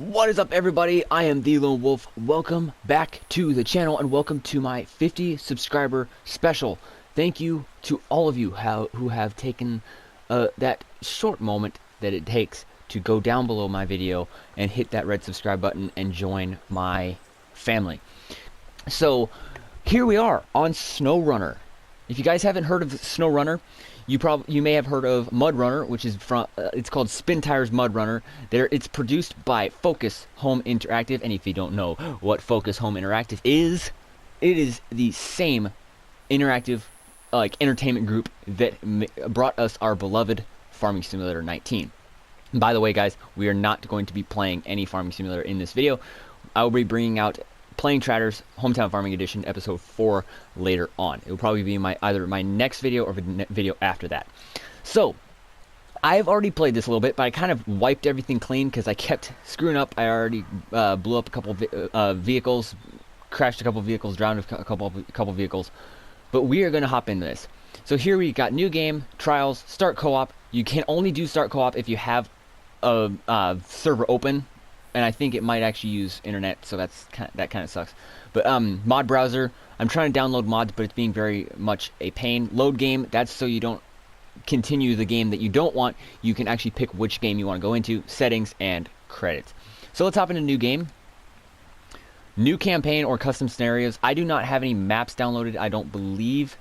What is up, everybody? I am the Lone Wolf. Welcome back to the channel and welcome to my 50 subscriber special. Thank you to all of you who have taken that short moment that it takes to go down below my video and hit that red subscribe button and join my family. So here we are on Snowrunner. If you guys haven't heard of Snowrunner, you may have heard of Mud Runner, which is from it's called Spin Tires Mud Runner. It's produced by Focus Home Interactive, and if you don't know what Focus Home Interactive is, it is the same interactive entertainment group that brought us our beloved Farming Simulator 19. And by the way, guys, we are not going to be playing any Farming Simulator in this video. I will be bringing out Playing Tratters Hometown Farming Edition episode 4 later on. It will probably be either my next video or video after that. So I've already played this a little bit, but I kind of wiped everything clean because I kept screwing up. I already blew up a couple vehicles, crashed a couple vehicles, drowned a couple vehicles. But we are going to hop into this. So here we got new game, trials, start co-op. You can only do start co-op if you have a server open. And I think it might actually use internet, so that kind of sucks. But mod browser, I'm trying to download mods, but it's being very much a pain. Load game, that's so you don't continue the game that you don't want. You can actually pick which game you want to go into, settings, and credits. So let's hop into new game. New campaign or custom scenarios. I do not have any maps downloaded, I don't believe.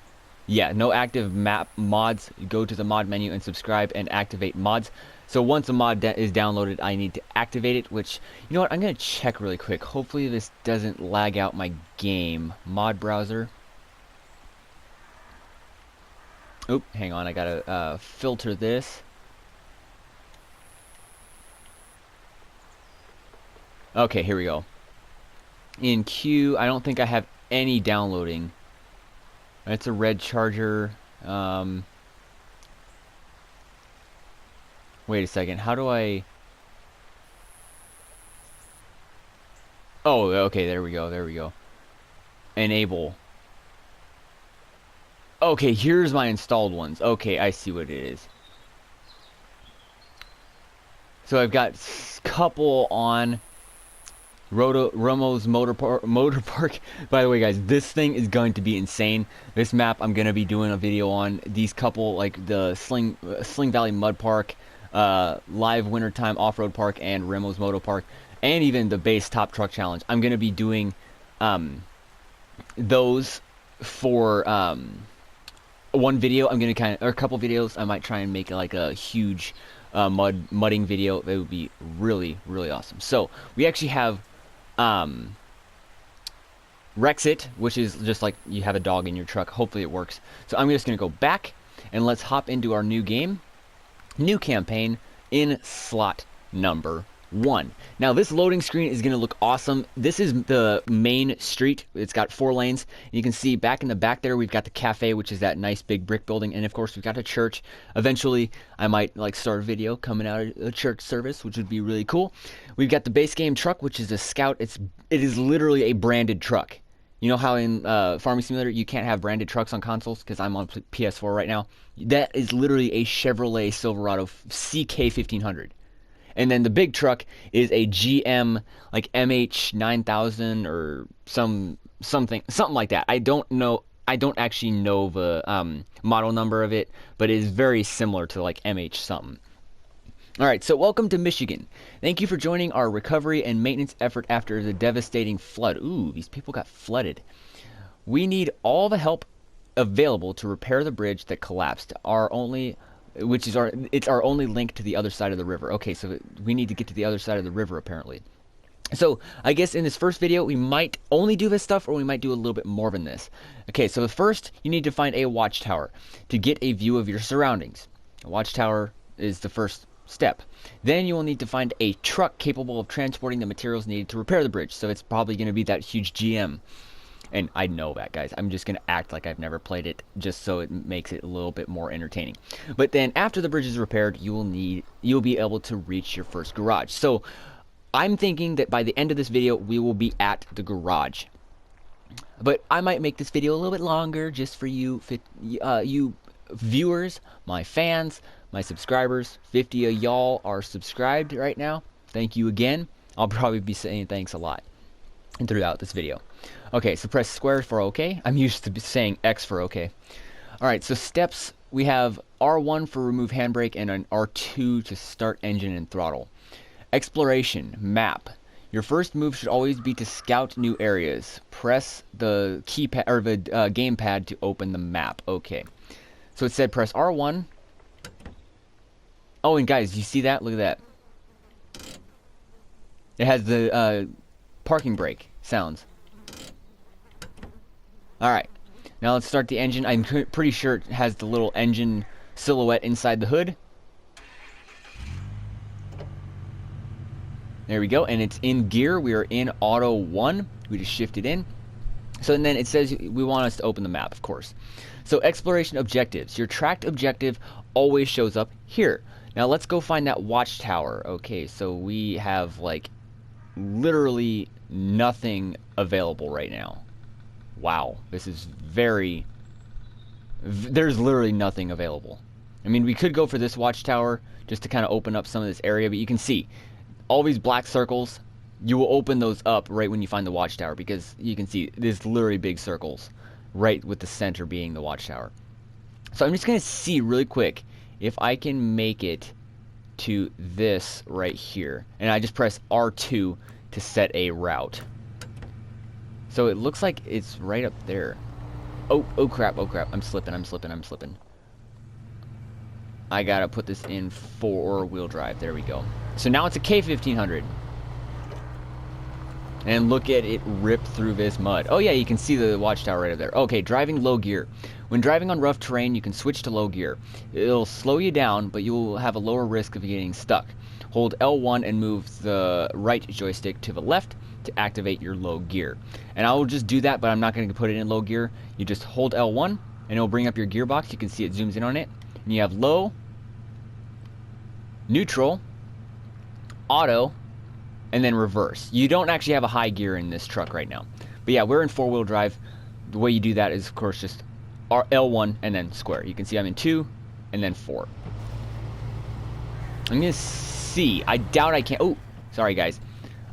Yeah, no active map mods. Go to the mod menu and subscribe and activate mods. So once a mod is downloaded, I need to activate it, which, you know what, I'm going to check really quick. Hopefully this doesn't lag out my game. Mod browser. Oop, hang on, I got to filter this. Okay, here we go. In queue, I don't think I have any downloading. It's a red charger. Wait a second, how do I... Oh, okay, there we go. Enable. Okay, here's my installed ones. Okay, I see what it is. So I've got a couple on Romo's Motor Park. By the way, guys, this thing is going to be insane. This map I'm going to be doing a video on. These couple, like the Sling Valley Mud Park, Live Wintertime Off-Road Park, and Remo's Moto Park, and even the base Top Truck Challenge. I'm going to be doing those for one video. I'm going to or a couple videos. I might try and make like a huge mudding video. That would be really, really awesome. So we actually have Rexit, which is just like you have a dog in your truck. Hopefully it works. So I'm just going to go back and let's hop into our new game. New campaign in slot number 1. Now this loading screen is going to look awesome. This is the main street. It's got 4 lanes. You can see back in the back there we've got the cafe, which is that nice big brick building, and of course we've got a church. Eventually I might start a video coming out of a church service, which would be really cool. We've got the base game truck, which is a Scout. It is literally a branded truck. You know how in Farming Simulator you can't have branded trucks on consoles, because I'm on PS4 right now? That is literally a Chevrolet Silverado CK1500. And then the big truck is a GM like MH9000 or something like that. I don't know. I don't actually know the model number of it, but it is very similar to like MH something. Alright, so welcome to Michigan. Thank you for joining our recovery and maintenance effort after the devastating flood. Ooh, these people got flooded. We need all the help available to repair the bridge that collapsed. It's our only link to the other side of the river. Okay, so we need to get to the other side of the river apparently. So I guess in this first video we might only do this stuff, or we might do a little bit more than this. Okay, so first you need to find a watchtower to get a view of your surroundings. A watchtower is the first step. Then you will need to find a truck capable of transporting the materials needed to repair the bridge. So it's probably going to be that huge GM. And I know that, guys. I'm just going to act like I've never played it, just so it makes it a little bit more entertaining. But then after the bridge is repaired, you'll be able to reach your first garage. So I'm thinking that by the end of this video, we will be at the garage. But I might make this video a little bit longer just for you viewers, my fans, my subscribers. 50 of y'all are subscribed right now. Thank you again. I'll probably be saying thanks a lot throughout this video. Okay, so press square for OK. I'm used to saying X for OK. Alright, so steps, we have R1 for remove handbrake and an R2 to start engine and throttle. Exploration, map. Your first move should always be to scout new areas. Press the keypad or the gamepad to open the map. Okay. So it said press R1. Oh, and guys, you see that? Look at that. It has the parking brake sounds. Alright. Now let's start the engine. I'm pretty sure it has the little engine silhouette inside the hood. There we go, and it's in gear. We are in auto 1. We just shifted in. So and then it says we want us to open the map, of course. So exploration objectives. Your tracked objective always shows up here. Now let's go find that watchtower. Okay, so we have like literally nothing available right now. Wow, this is very... There's literally nothing available. I mean, we could go for this watchtower just to kind of open up some of this area, but you can see all these black circles, you will open those up right when you find the watchtower, because you can see there's literally big circles right with the center being the watchtower. So I'm just going to see really quick if I can make it to this right here. And I just press R2 to set a route. So it looks like it's right up there. Oh crap, oh crap. I'm slipping. I gotta put this in four-wheel drive. There we go. So now it's a K1500. And look at it rip through this mud. Oh yeah, you can see the watchtower right up there. Okay, driving low gear. When driving on rough terrain, you can switch to low gear. It'll slow you down, but you'll have a lower risk of getting stuck. Hold L1 and move the right joystick to the left to activate your low gear. And I will just do that, but I'm not going to put it in low gear. You just hold L1, and it'll bring up your gearbox. You can see it zooms in on it. And you have low, neutral, auto, and then reverse. You don't actually have a high gear in this truck right now. But yeah, we're in four-wheel drive. The way you do that is, of course, just L1 and then square. You can see I'm in 2 and then 4. I'm going to see. I doubt I can. Oh, sorry, guys.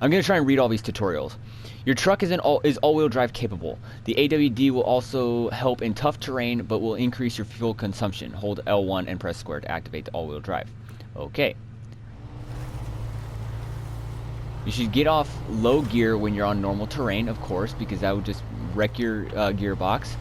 I'm going to try and read all these tutorials. Your truck is all-wheel drive capable. The AWD will also help in tough terrain, but will increase your fuel consumption. Hold L1 and press square to activate the all-wheel drive. Okay. You should get off low gear when you're on normal terrain, of course, because that would just wreck your gearbox.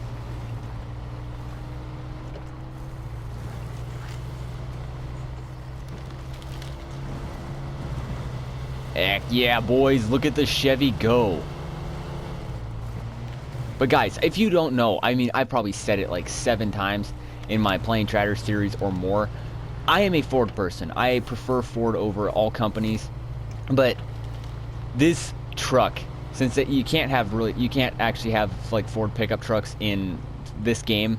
Heck yeah, boys, look at the Chevy go. But guys, if you don't know, I mean, I probably said it like 7 times in my Playing Trader series or more. I am a Ford person. I prefer Ford over all companies. But this truck, since you can't actually have like Ford pickup trucks in this game,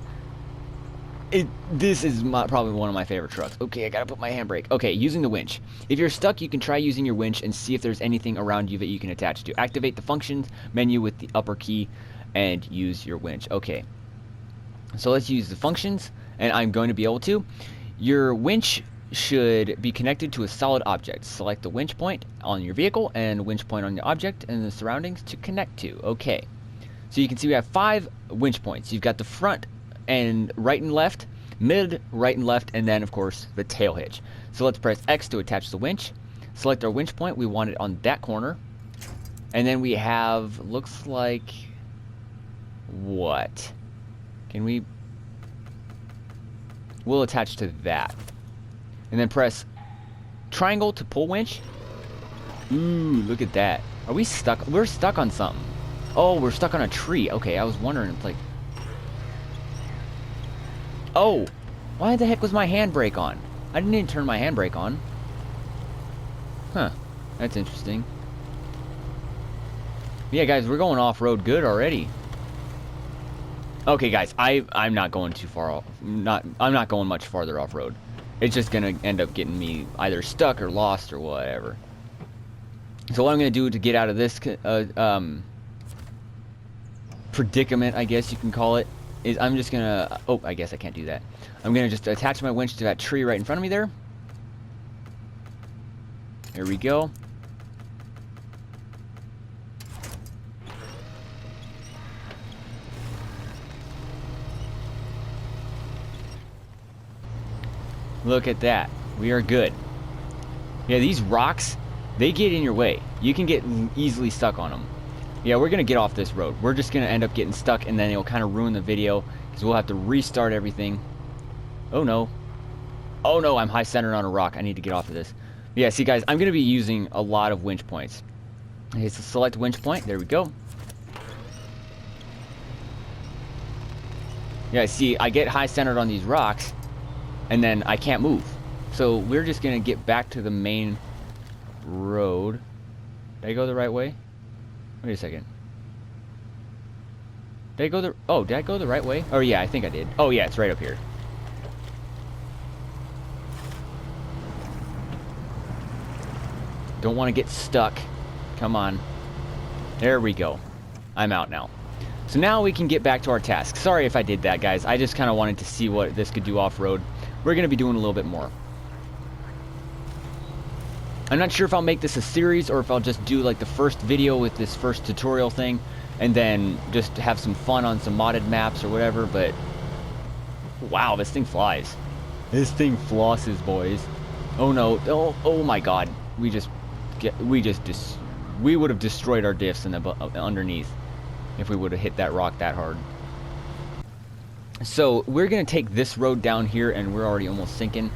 this is probably one of my favorite trucks. Okay, I gotta put my handbrake. Okay, using the winch. If you're stuck, you can try using your winch and see if there's anything around you that you can attach to. Activate the functions menu with the upper key and use your winch. Okay, so let's use the functions, and I'm going to be able to. Your winch should be connected to a solid object. Select the winch point on your vehicle and winch point on the object and the surroundings to connect to. Okay, so you can see we have 5 winch points. You've got the front and right and left, mid, right and left, and then of course the tail hitch. So let's press X to attach the winch. Select our winch point. We want it on that corner, and then we have, looks like, what can we'll attach to that, and then press triangle to pull winch. Ooh, look at that. Are we stuck? We're stuck on something. Oh, we're stuck on a tree. Okay, I was wondering, it's like, oh, why the heck was my handbrake on? I didn't even turn my handbrake on. Huh, that's interesting. Yeah, guys, we're going off-road good already. Okay, guys, I'm not going too far off. I'm not going much farther off-road. It's just gonna end up getting me either stuck or lost or whatever. So what I'm gonna do to get out of this predicament, I guess you can call it, is I'm just gonna, oh, I guess I can't do that. I'm gonna just attach my winch to that tree right in front of me there. There we go. Look at that. We are good. Yeah, these rocks, they get in your way. You can get easily stuck on them. Yeah, we're going to get off this road. We're just going to end up getting stuck, and then it'll kind of ruin the video because we'll have to restart everything. Oh, no. Oh, no, I'm high-centered on a rock. I need to get off of this. Yeah, see, guys, I'm going to be using a lot of winch points. Okay, so select winch point. There we go. Yeah, see, I get high-centered on these rocks, and then I can't move. So we're just going to get back to the main road. Did I go the right way? Wait a second. Did I go the right way? Oh, yeah, I think I did. Oh, yeah, it's right up here. Don't want to get stuck. Come on. There we go. I'm out now. So now we can get back to our task. Sorry if I did that, guys. I just kind of wanted to see what this could do off-road. We're going to be doing a little bit more. I'm not sure if I'll make this a series or if I'll just do like the first video with this first tutorial thing and then just have some fun on some modded maps or whatever, but wow, this thing flies. This thing flosses, boys. Oh no. Oh my god. We would have destroyed our diffs in the underneath if we would have hit that rock that hard. So we're going to take this road down here, and we're already almost sinking.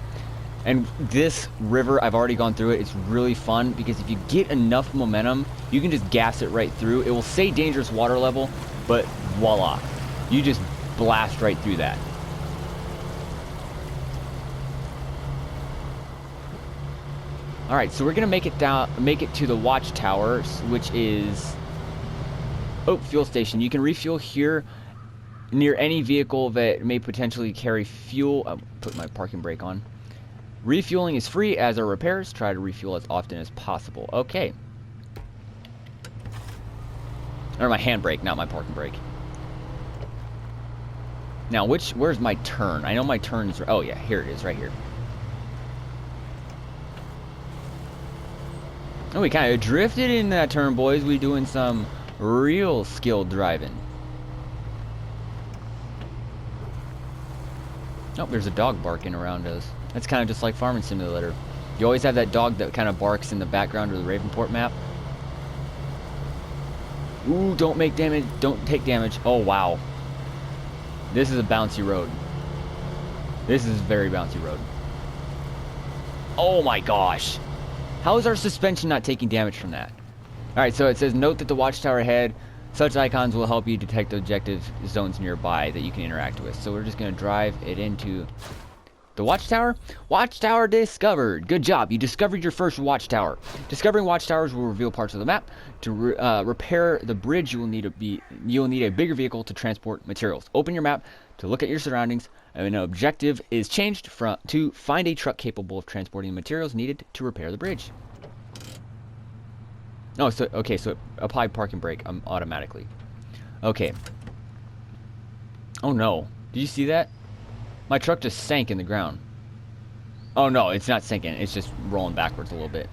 And this river, I've already gone through it. It's really fun because if you get enough momentum, you can just gas it right through. It will say dangerous water level, but voila. You just blast right through that. Alright, so we're going to make it to the watchtower, which is... Oh, fuel station. You can refuel here near any vehicle that may potentially carry fuel. I'll put my parking brake on. Refueling is free, as are repairs. Try to refuel as often as possible. Okay. Or my handbrake, not my parking brake. Now, where's my turn? I know my turn is... Oh, yeah, here it is, right here. Oh, we kind of drifted in that turn, boys. We doing some real skilled driving. Oh, there's a dog barking around us. That's kind of just like Farming Simulator. You always have that dog that kind of barks in the background of the Ravenport map. Ooh, don't make damage. Don't take damage. Oh, wow. This is a bouncy road. This is a very bouncy road. Oh my gosh. How is our suspension not taking damage from that? Alright, so it says, note that the watchtower ahead, such icons will help you detect objective zones nearby that you can interact with. So we're just going to drive it into the watchtower. Watchtower discovered. Good job. You discovered your first watchtower. Discovering watchtowers will reveal parts of the map. To repair the bridge, you'll need a bigger vehicle to transport materials. Open your map to look at your surroundings. An objective is changed to find a truck capable of transporting the materials needed to repair the bridge. Oh, so okay, so apply parking brake automatically. Okay. Oh no. Did you see that? My truck just sank in the ground. Oh no, it's not sinking. It's just rolling backwards a little bit.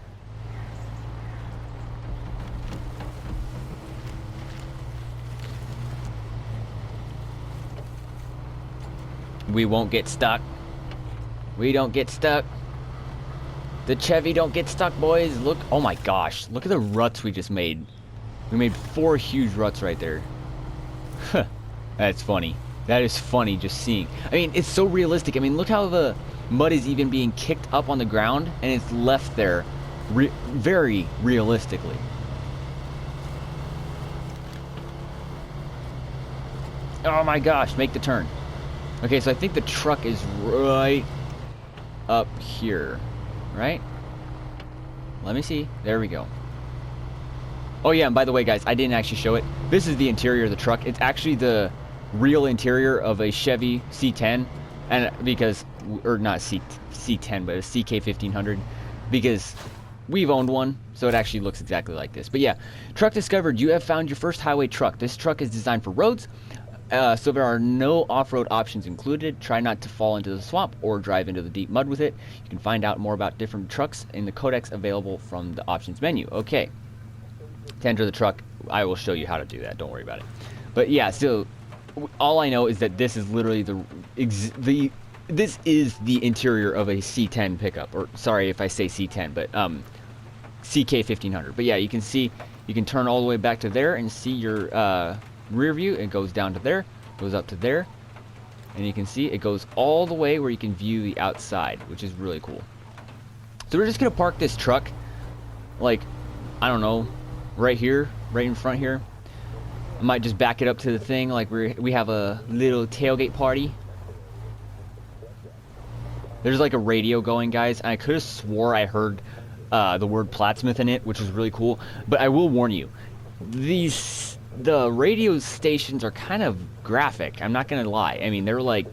We won't get stuck. We don't get stuck. The Chevy don't get stuck, boys. Look. Oh my gosh. Look at the ruts we just made. We made 4 huge ruts right there. Huh. That's funny. That is funny just seeing. I mean, it's so realistic. I mean, look how the mud is even being kicked up on the ground and it's left there very realistically. Oh my gosh. Make the turn. Okay, so I think the truck is right up here, right? Let me see. There we go. Oh yeah, and by the way, guys, I didn't actually show it. This is the interior of the truck. It's actually the real interior of a Chevy C10, and because, or not C10, but a CK1500, because we've owned one, so it actually looks exactly like this. But yeah, truck discovered. You have found your first highway truck. This truck is designed for roads. So there are no off-road options included. Try not to fall into the swamp or drive into the deep mud with it. You can find out more about different trucks in the codex available from the options menu. Okay. To enter the truck, I will show you how to do that. Don't worry about it. But yeah, so all I know is that this is literally the this is the interior of a C10 pickup, or sorry if I say C10, but CK 1500. But yeah, you can see, you can turn all the way back to there and see your rear view. It goes down to there, goes up to there, and you can see it goes all the way where you can view the outside, which is really cool. So we're just gonna park this truck, like, I don't know, right here, right in front here. I might just back it up to the thing, like we have a little tailgate party. There's like a radio going, guys, and I could have swore I heard the word Plattsmouth in it, which was really cool. But I will warn you, the radio stations are kind of graphic. I'm not gonna lie. I mean, they're like,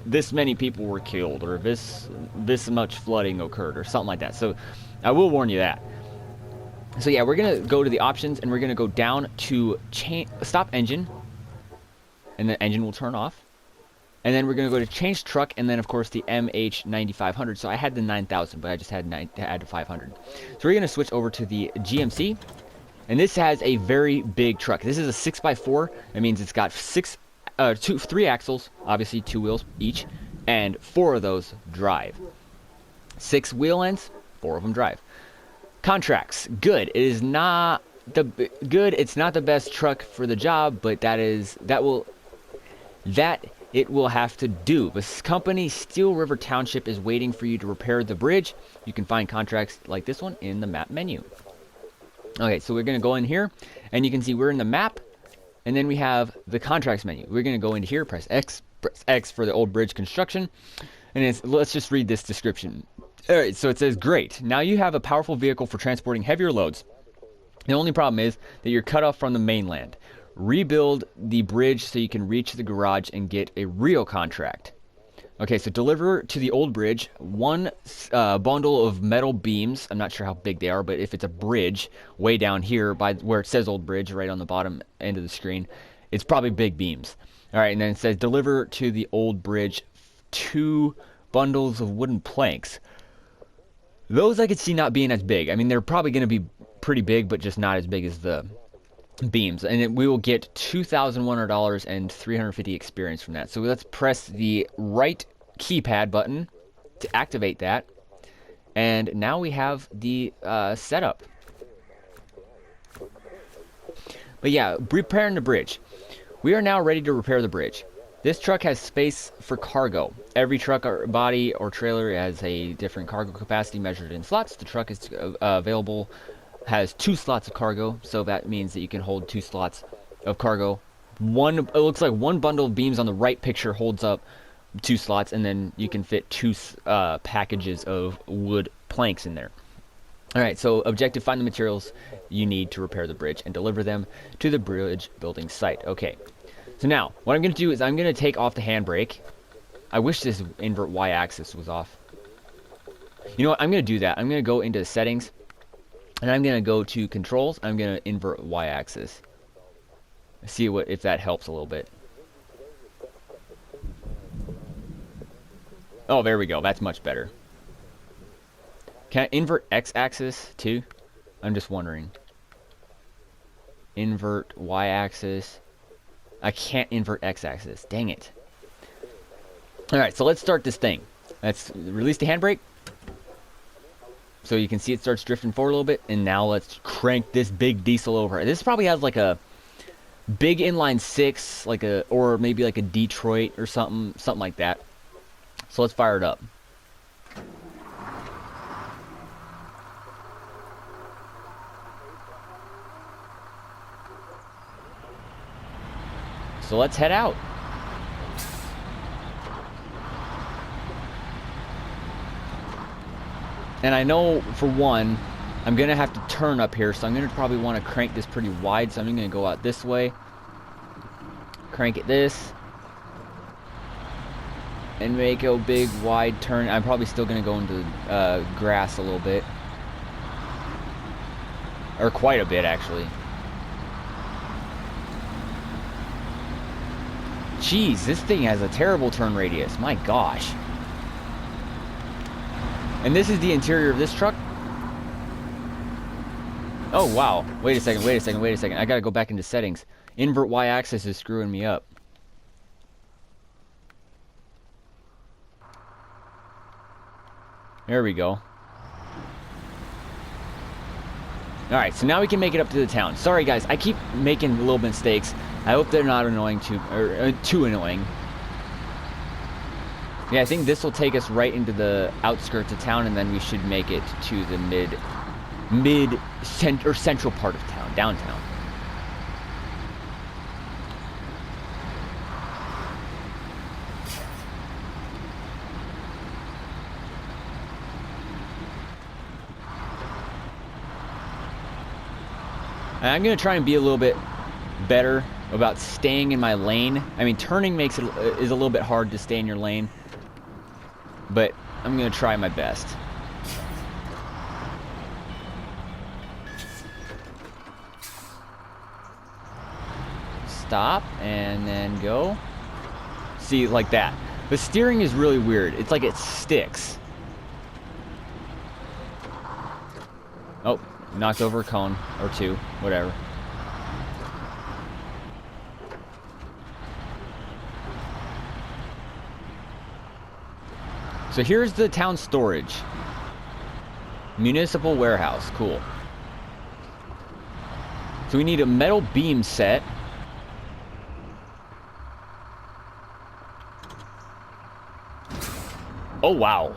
this many people were killed, or this much flooding occurred, or something like that. So I will warn you that. So yeah, we're gonna go to the options, and we're gonna go down to stop engine, and the engine will turn off. And then we're going to go to change truck, and then of course the MH9500. So I had the 9000, but I just had to add to 500. So we're going to switch over to the GMC, and this has a very big truck. This is a 6x4. That means it's got three axles, obviously 2 wheels each, and 4 of those drive. 6 wheel ends, 4 of them drive. Contracts, good. It is not it's not the best truck for the job, but it will have to do. This company, Steel River Township, is waiting for you to repair the bridge. You can find contracts like this one in the map menu. Okay, so we're going to go in here, and you can see we're in the map, and then we have the contracts menu. We're going to go into here, press X for the old bridge construction, and let's just read this description. Alright, so it says, great. Now you have a powerful vehicle for transporting heavier loads. The only problem is that you're cut off from the mainland. Rebuild the bridge so you can reach the garage and get a real contract. Okay, so deliver to the old bridge 1 bundle of metal beams. I'm not sure how big they are, but if it's a bridge way down here by where it says old bridge right on the bottom end of the screen, it's probably big beams. All right, and then it says deliver to the old bridge 2 bundles of wooden planks. Those I could see not being as big. I mean, they're probably going to be pretty big, but just not as big as the beams, and we will get $2,100 and 350 experience from that. So let's press the right keypad button to activate that, and now we have the setup. But yeah, repairing the bridge. We are now ready to repair the bridge. This truck has space for cargo. Every truck or body or trailer has a different cargo capacity measured in slots. The truck is has 2 slots of cargo, so that means that you can hold 2 slots of cargo. It looks like 1 bundle of beams on the right picture holds up 2 slots, and then you can fit 2 packages of wood planks in there. Alright, so objective, find the materials you need to repair the bridge and deliver them to the bridge building site. Okay, so now what I'm going to do is I'm going to take off the handbrake. I wish this invert Y-axis was off. You know what, I'm going to do that. I'm going to go into settings, and I'm going to go to controls. I'm going to invert Y-axis. See if that helps a little bit. Oh, there we go. That's much better. Can I invert X-axis too? I'm just wondering. Invert Y-axis. I can't invert X-axis. Dang it. Alright, so let's start this thing. Let's release the handbrake. So you can see it starts drifting forward a little bit, and now let's crank this big diesel over. This probably has like a big inline 6, or maybe like a Detroit or something like that. So let's fire it up. So let's head out. And I know, for one, I'm going to have to turn up here, so I'm going to probably want to crank this pretty wide, so I'm going to go out this way. Crank it this. And make a big, wide turn. I'm probably still going to go into grass a little bit. Or quite a bit, actually. Jeez, this thing has a terrible turn radius. My gosh. And this is the interior of this truck. Oh, wow. Wait a second. I gotta go back into settings. Invert Y-axis is screwing me up. There we go. Alright, so now we can make it up to the town. Sorry guys, I keep making little mistakes. I hope they're not annoying too annoying. Yeah, I think this will take us right into the outskirts of town, and then we should make it to the central part of town, downtown. And I'm going to try and be a little bit better about staying in my lane. I mean, turning is a little bit hard to stay in your lane, but I'm going to try my best. Stop and then go. See, like that. The steering is really weird. It's like it sticks. Oh. Knocked over a cone or two, whatever. So here's the town storage. Municipal warehouse, cool. So we need a metal beam set. Oh wow,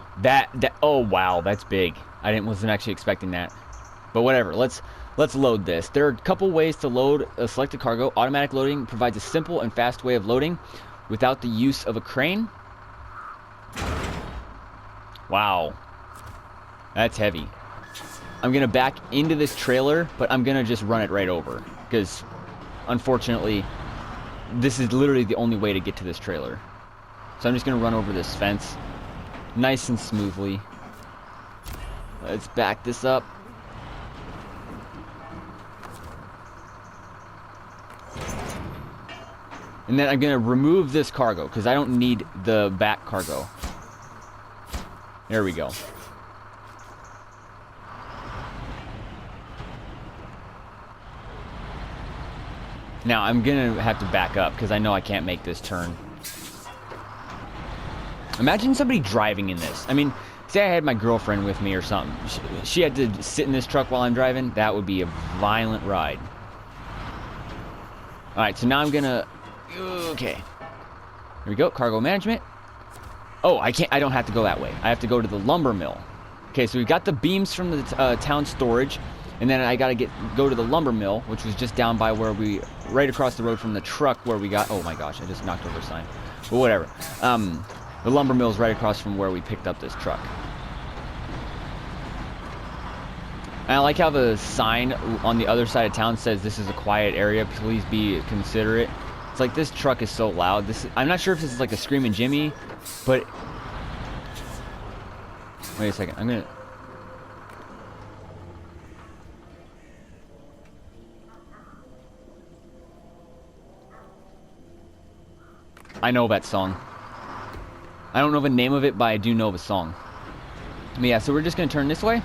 oh wow, that's big. Wasn't actually expecting that. But whatever, let's load this. There are a couple ways to load a selected cargo. Automatic loading provides a simple and fast way of loading without the use of a crane. Wow. That's heavy. I'm going to back into this trailer, but I'm going to just run it right over. Because, unfortunately, this is literally the only way to get to this trailer. So I'm just going to run over this fence. Nice and smoothly. Let's back this up. And then I'm going to remove this cargo, because I don't need the back cargo. There we go. Now, I'm going to have to back up, because I know I can't make this turn. Imagine somebody driving in this. I mean, say I had my girlfriend with me or something. She had to sit in this truck while I'm driving. That would be a violent ride. Alright, so now I'm going to... Okay. Here we go. Cargo management. Oh, I don't have to go that way. I have to go to the lumber mill. Okay, so we've got the beams from the town storage, and then I gotta go to the lumber mill, which was just down by where right across the road from the truck where we got. Oh my gosh, I just knocked over a sign. But whatever. The lumber mill is right across from where we picked up this truck. And I like how the sign on the other side of town says this is a quiet area. Please be considerate. It's like this truck is so loud. I'm not sure if this is like a Screaming Jimmy, but wait a second. I know that song. I don't know the name of it, but I do know the song. But yeah, so we're just gonna turn this way.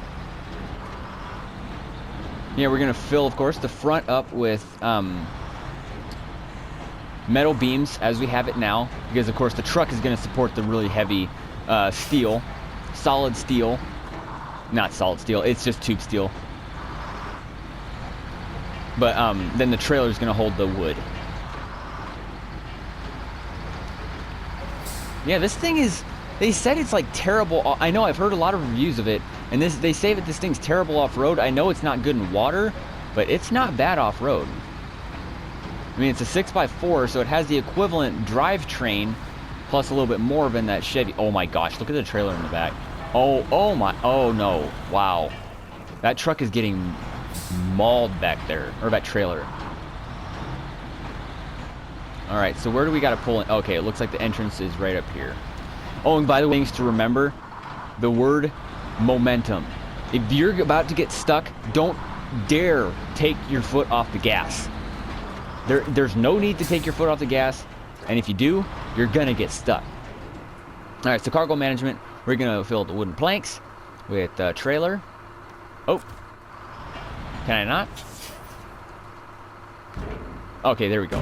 Yeah, we're gonna fill, of course, the front up with metal beams as we have it now, because of course the truck is going to support the really heavy steel, solid steel. Not solid steel, it's just tube steel. But then the trailer is going to hold the wood. Yeah, this thing is, they said it's like terrible. I know, I've heard a lot of reviews of it, and they say that this thing's terrible off-road. I know it's not good in water, but it's not bad off-road. I mean, it's a 6x4, so it has the equivalent drivetrain, plus a little bit more than that Chevy. Oh my gosh, look at the trailer in the back. Oh no, wow. That truck is getting mauled back there, or that trailer. Alright, so where do we gotta pull in? Okay, it looks like the entrance is right up here. Oh, and by the way, things to remember, the word momentum. If you're about to get stuck, don't dare take your foot off the gas. There's no need to take your foot off the gas, and if you do, you're gonna get stuck. Alright, so cargo management, we're gonna fill the wooden planks with trailer. Oh, can I not? Okay, there we go.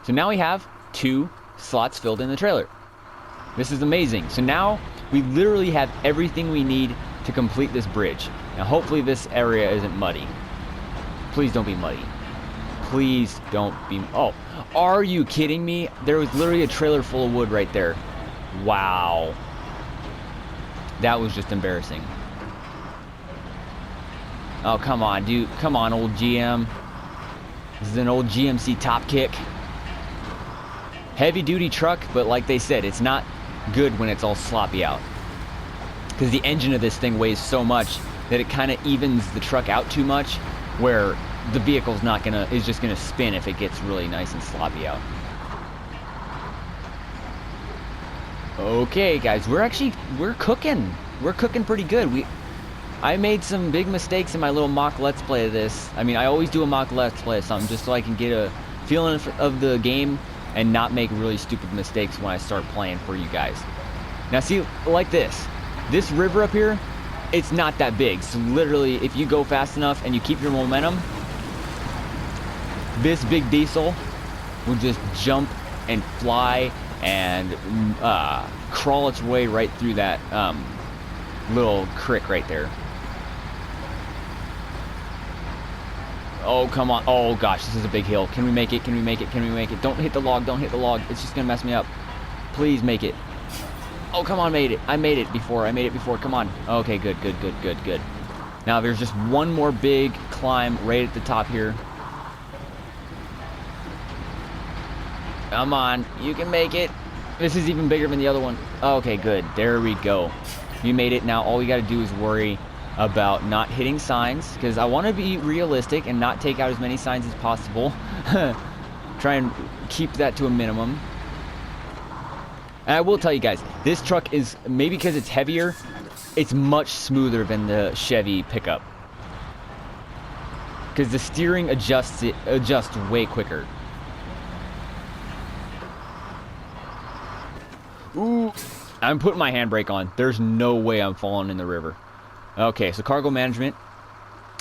So now we have 2 slots filled in the trailer. This is amazing. So now We literally have everything we need to complete this bridge. Now hopefully this area isn't muddy. Please don't be muddy. Please don't be... Oh, are you kidding me? There was literally a trailer full of wood right there. Wow. That was just embarrassing. Oh, come on, dude. Come on, old GM. This is an old GMC top kick. Heavy duty truck, but like they said, it's not good when it's all sloppy out. Because the engine of this thing weighs so much that it kind of evens the truck out too much, where the vehicle's is just gonna spin if it gets really nice and sloppy out. Okay, guys, we're cooking. We're cooking pretty good. I made some big mistakes in my little mock let's play of this. I mean, I always do a mock let's play of something just so I can get a feeling of the game and not make really stupid mistakes when I start playing for you guys. Now see, like this river up here, it's not that big. So literally, if you go fast enough and you keep your momentum, this big diesel will just jump and fly and crawl its way right through that little creek right there. Oh, come on. Oh, gosh, this is a big hill. Can we make it? Can we make it? Can we make it? Don't hit the log. Don't hit the log. It's just going to mess me up. Please make it. Oh, come on, made it. I made it before. Come on. Okay, good. Now, there's just one more big climb right at the top here. Come on. You can make it. This is even bigger than the other one. Okay, good. There we go. You made it. Now, all we got to do is worry about not hitting signs, because I want to be realistic and not take out as many signs as possible. Try and keep that to a minimum. And I will tell you guys, this truck is, maybe because it's heavier, it's much smoother than the Chevy pickup, because the steering adjusts way quicker. Ooh, I'm putting my handbrake on. There's no way I'm falling in the river. Okay, so cargo management,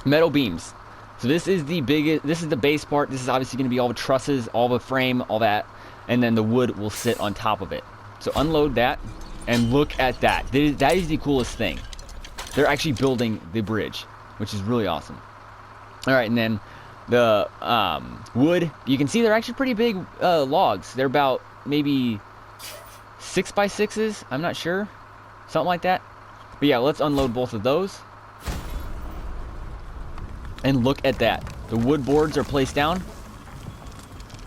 metal beams. So this is the biggest, this is the base part. This is obviously going to be all the trusses, all the frame, all that, and then the wood will sit on top of it. So unload that, and look at that. That is the coolest thing. They're actually building the bridge, which is really awesome. All right, and then the wood, you can see they're actually pretty big logs. They're about maybe 6x6s, I'm not sure, something like that. But yeah, let's unload both of those. And look at that. The wood boards are placed down.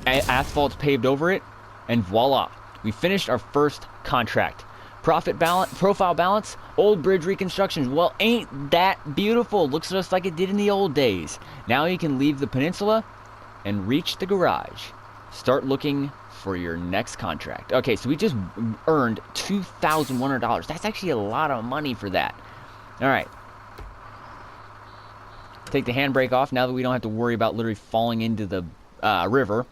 Asphalt's paved over it. And voila. We finished our first contract. Profile balance. Old bridge reconstruction. Well, ain't that beautiful? Looks just like it did in the old days. Now you can leave the peninsula and reach the garage. Start looking for your next contract. Okay, so we just earned $2,100. That's actually a lot of money for that. All right. Take the handbrake off now that we don't have to worry about literally falling into the river.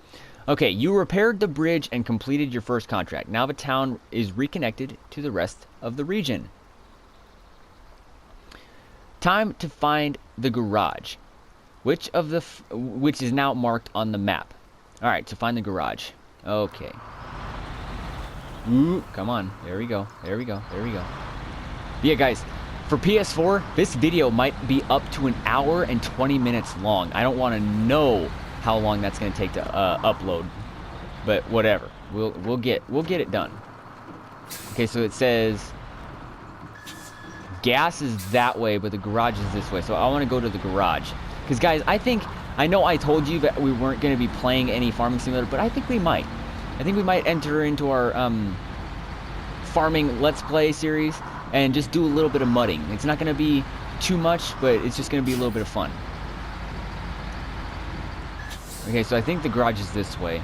Okay, you repaired the bridge and completed your first contract. Now the town is reconnected to the rest of the region. Time to find the garage, which is now marked on the map. All right, so find the garage. Okay. Ooh, come on. There we go. Yeah, guys, for PS4, this video might be up to 1 hour and 20 minutes long. I don't want to know how long that's going to take to upload, but whatever. We'll get it done. Okay, so it says gas is that way, but the garage is this way. So I want to go to the garage, because guys, I know I told you that we weren't going to be playing any farming simulator, but I think we might. I think we might enter into our farming let's play series and just do a little bit of mudding. It's not going to be too much, but it's just going to be a little bit of fun. Okay, so I think the garage is this way.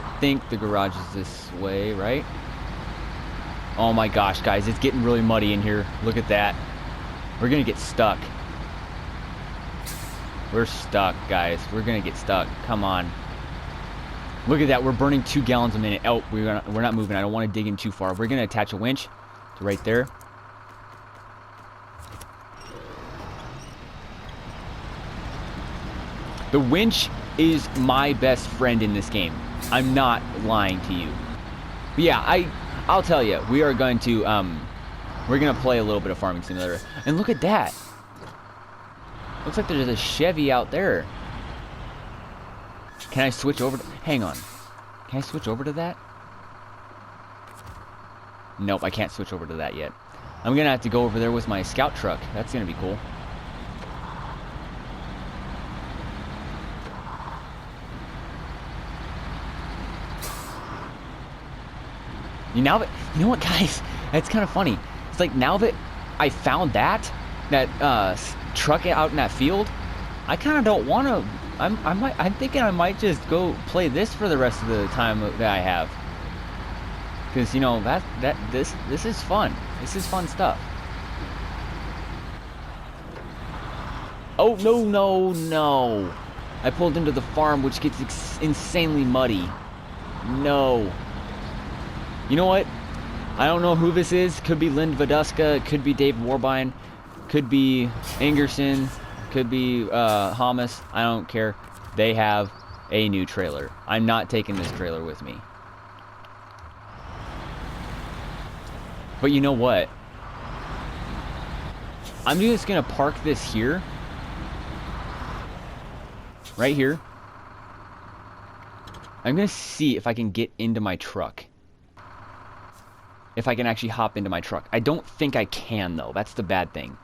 I think the garage is this way, right? Oh my gosh, guys, it's getting really muddy in here. Look at that. We're gonna get stuck. We're stuck, guys. We're gonna get stuck. Come on. Look at that. We're burning 2 gallons a minute. Oh, we're not moving. I don't want to dig in too far. We're gonna attach a winch to right there. The winch is my best friend in this game. I'm not lying to you. But yeah, I'll tell you, we are going to we're gonna play a little bit of Farming Simulator. And look at that. Looks like there's a Chevy out there. Can I switch over to, hang on. Can I switch over to that? Nope, I can't switch over to that yet. I'm gonna have to go over there with my scout truck. That's gonna be cool. You know what, guys? That's kind of funny. It's like now that I found that truck out in that field, I kind of don't want to. I'm thinking I might just go play this for the rest of the time that I have. Because you know this is fun. This is fun stuff. Oh no! I pulled into the farm, which gets insanely muddy. No. You know what? I don't know who this is. Could be Lind Vaduska. Could be Dave Warbine. Could be Ingerson. Could be Hamas. I don't care. They have a new trailer. I'm not taking this trailer with me. But you know what? I'm just gonna park this here. Right here. I'm gonna see if I can get into my truck. If I can actually hop into my truck. I don't think I can, though. That's the bad thing.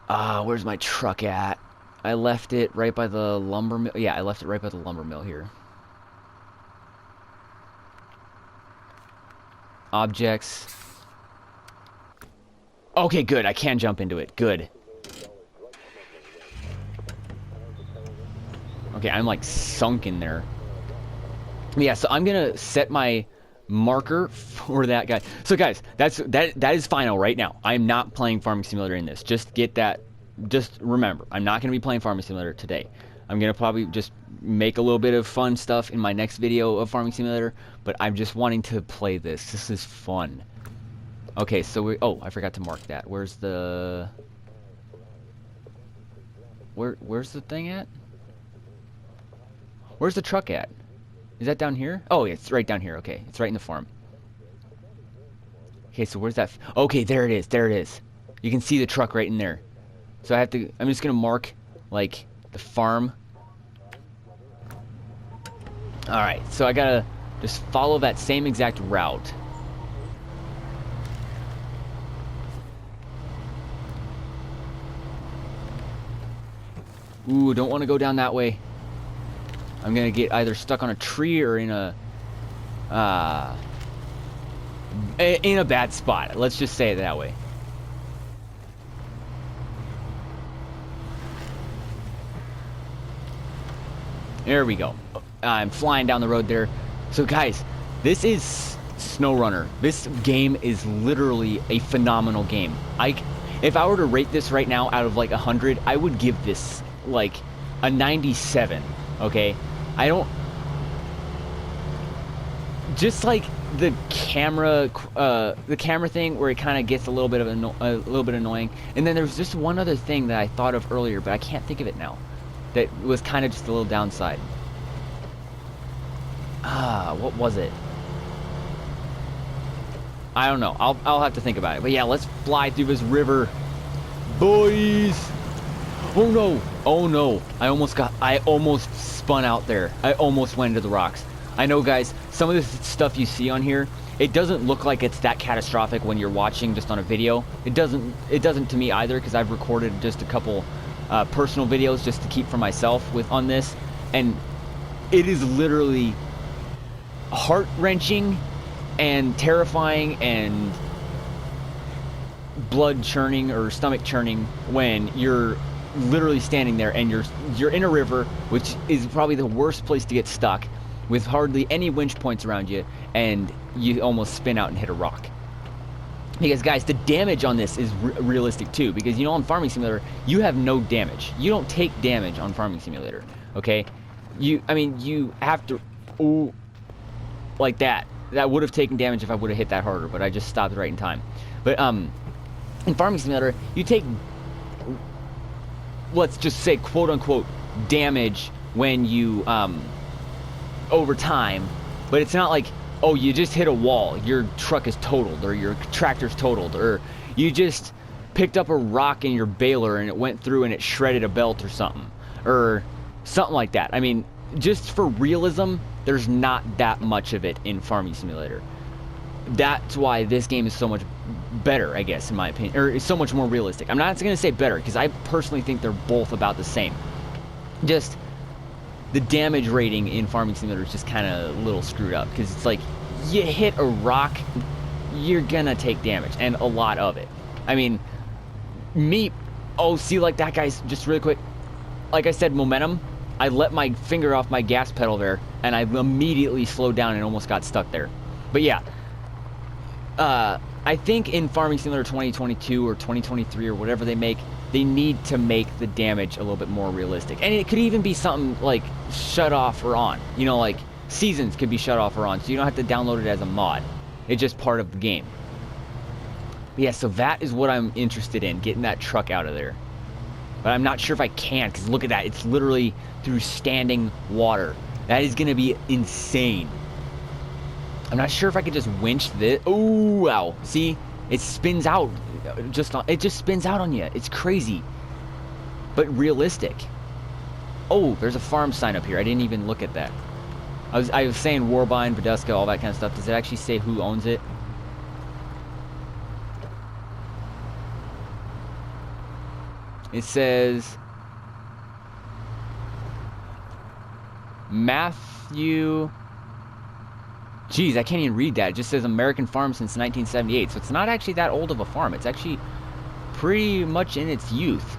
Where's my truck at? I left it right by the lumber mill. Yeah, I left it right by the lumber mill here. Objects. Okay, good. I can jump into it. Good. Okay, I'm like sunk in there. Yeah, so I'm gonna set my marker for that guy. So guys, that is final right now. I am not playing Farming Simulator in this. Just get that. Just remember, I'm not going to be playing Farming Simulator today. I'm going to probably just make a little bit of fun stuff in my next video of Farming Simulator, but I'm just wanting to play this. This is fun. Okay, so oh, I forgot to mark that. Where's the where's the thing at? Where's the truck at? Is that down here? Oh, it's right down here. Okay, it's right in the farm. Okay, so where's that? Okay, there it is. There it is. You can see the truck right in there. So I have to. I'm just gonna mark like the farm. All right. So I gotta just follow that same exact route. Ooh, don't want to go down that way. I'm gonna get either stuck on a tree or in a bad spot. Let's just say it that way. There we go. I'm flying down the road there. So guys, this is Snowrunner. This game is literally a phenomenal game. If I were to rate this right now out of like 100, I would give this like a 97. Okay, I don't. Just like the camera thing, where it kind of gets a little bit of annoying. And then there's just one other thing that I thought of earlier, but I can't think of it now. That was kind of just a little downside. What was it? I don't know. I'll have to think about it. But yeah, let's fly through this river, boys. Oh no! Oh no! I almost spun out there. I almost went into the rocks. I know, guys, some of the stuff you see on here, it doesn't look like it's that catastrophic when you're watching just on a video. It doesn't to me either, because I've recorded just a couple personal videos just to keep for myself on this, and it is literally heart-wrenching and terrifying and blood churning or stomach churning when you're literally standing there and you're in a river, which is probably the worst place to get stuck, with hardly any winch points around you, and you almost spin out and hit a rock. Because guys, the damage on this is realistic too, because you know, on Farming Simulator you have no damage. You don't take damage on Farming Simulator, okay? You have to, ooh, like that would have taken damage if I would have hit that harder, but I just stopped right in time. But in Farming Simulator, you take, let's just say, quote unquote, damage when you over time, but it's not like, oh, you just hit a wall, your truck is totaled, or your tractor's totaled, or you just picked up a rock in your baler and it went through and it shredded a belt or something like that. I mean, just for realism, there's not that much of it in Farming Simulator. That's why this game is so much better, I guess, in my opinion, or is so much more realistic. I'm not going to say better, because I personally think they're both about the same. Just the damage rating in Farming Simulator is just kind of a little screwed up, because it's like, you hit a rock, you're gonna take damage, and a lot of it. I mean, see, like that guy's, just really quick, like I said, momentum, I let my finger off my gas pedal there, and I immediately slowed down and almost got stuck there. But yeah, I think in Farming Simulator 2022 or 2023 or whatever they make, they need to make the damage a little bit more realistic. And it could even be something like shut off or on. You know, like seasons could be shut off or on, so you don't have to download it as a mod. It's just part of the game. But yeah, so that is what I'm interested in, getting that truck out of there. But I'm not sure if I can, because look at that. It's literally through standing water. That is going to be insane. I'm not sure if I could just winch this. Oh, wow. See? It spins out. It just spins out on you. It's crazy. But realistic. Oh, there's a farm sign up here. I didn't even look at that. I was saying Warbine, Veduska, all that kind of stuff. Does it actually say who owns it? It says Matthew. Geez, I can't even read that. It just says American farm since 1978. So it's not actually that old of a farm. It's actually pretty much in its youth.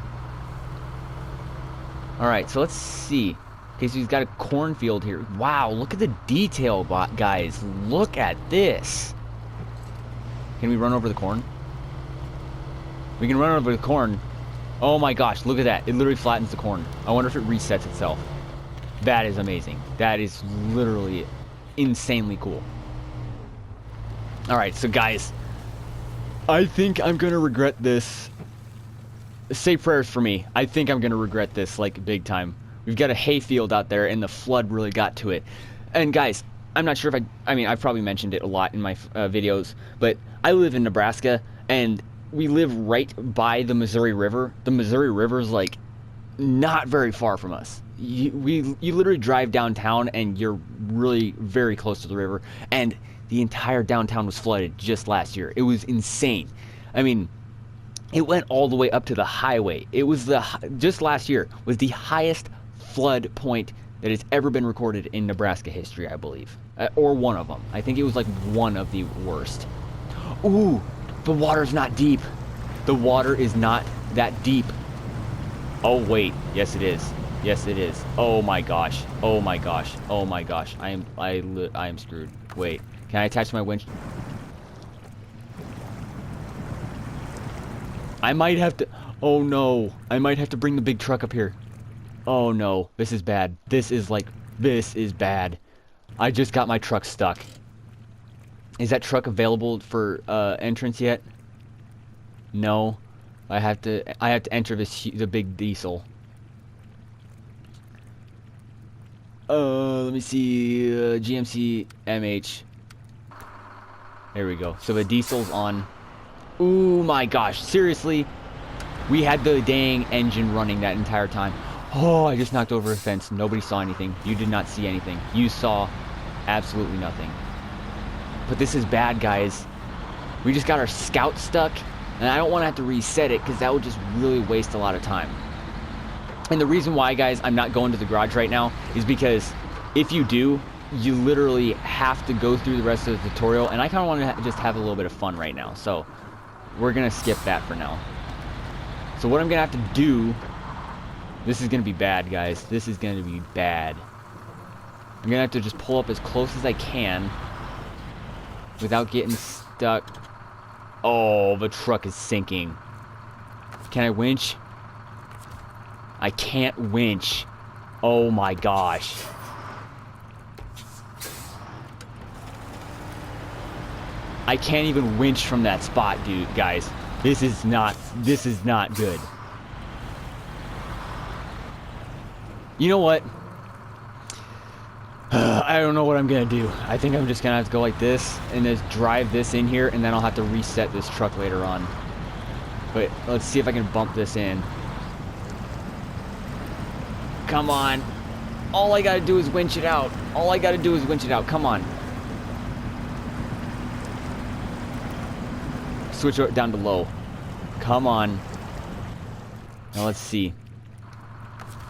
Alright, so let's see. Okay, so he's got a cornfield here. Wow, look at the detail, guys. Look at this. Can we run over the corn? We can run over the corn. Oh my gosh, look at that. It literally flattens the corn. I wonder if it resets itself. That is amazing. That is literally insanely cool. Alright, so guys, I think I'm gonna regret this. Say prayers for me. I think I'm gonna regret this, like, big time. We've got a hayfield out there, and the flood really got to it. And guys, I'm not sure if I mean, I've probably mentioned it a lot in my videos, but I live in Nebraska, and we live right by the Missouri River. The Missouri River is, like, not very far from us. You literally drive downtown and you're really very close to the river, and the entire downtown was flooded just last year. It was insane. I mean, it went all the way up to the highway. It was just last year was the highest flood point that has ever been recorded in Nebraska history, I believe, or one of them. I think it was like one of the worst. Ooh, the water's not deep. The water is not that deep. Oh wait, yes it is. Yes, it is. Oh my gosh. Oh my gosh. Oh my gosh. I am screwed. Wait. Can I attach my winch? I might have to... Oh no. I might have to bring the big truck up here. Oh no. This is bad. This is bad. I just got my truck stuck. Is that truck available for entrance yet? No. I have to enter the big diesel. Let me see, GMC MH. There we go. So the diesel's on. Ooh my gosh, seriously? We had the dang engine running that entire time. Oh, I just knocked over a fence. Nobody saw anything. You did not see anything. You saw absolutely nothing. But this is bad, guys. We just got our scout stuck, and I don't want to have to reset it, because that would just really waste a lot of time. And the reason why, guys, I'm not going to the garage right now is because if you do, you literally have to go through the rest of the tutorial, and I kind of want to just have a little bit of fun right now. So we're going to skip that for now. So what I'm going to have to do, this is going to be bad, guys. This is going to be bad. I'm going to have to just pull up as close as I can without getting stuck. Oh, the truck is sinking. Can I winch? I can't winch. Oh my gosh. I can't even winch from that spot, dude, guys. This is not good. You know what? I don't know what I'm gonna do. I think I'm just gonna have to go like this and just drive this in here, and then I'll have to reset this truck later on. But let's see if I can bump this in. Come on. All I gotta do is winch it out. All I gotta do is winch it out. Come on. Switch it down to low. Come on. Now let's see.